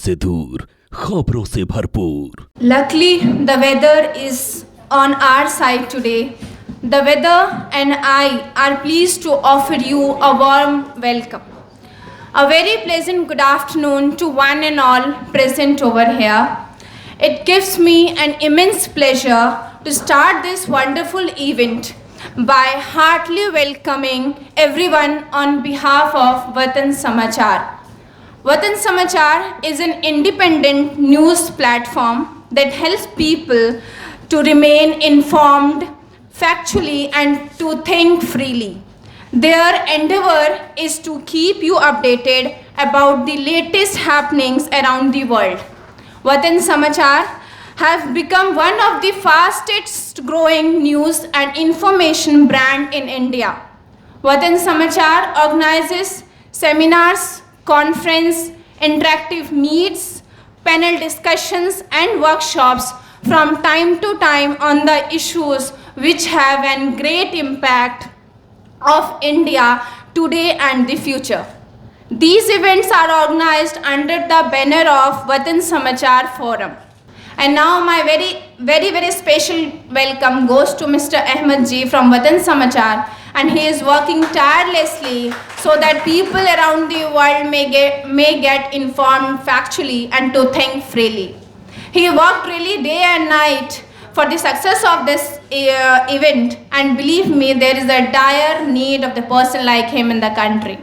से दूर, खबरों से भरपूर। Luckily, the weather is on our side today. The weather and I are pleased to offer you a warm welcome. A very pleasant good afternoon to one and all present over here. It gives me an immense pleasure to start this wonderful event by heartily welcoming everyone on behalf of Watan Samachar. Watan Samachar is an independent news platform that helps people to remain informed factually and to think freely. Their endeavor is to keep you updated about the latest happenings around the world. Watan Samachar have become one of the fastest growing news and information brand in India. Watan Samachar organizes seminars, conference, interactive meets, panel discussions and workshops from time to time on the issues which have a great impact of India today and the future. These events are organized under the banner of Watan Samachar Forum. And now my very special welcome goes to Mr. Ahmed Ji from Watan Samachar, and he is working tirelessly so that people around the world may get informed factually and to think freely. He worked really day and night for the success of this event, and believe me, there is a dire need of the person like him in the country.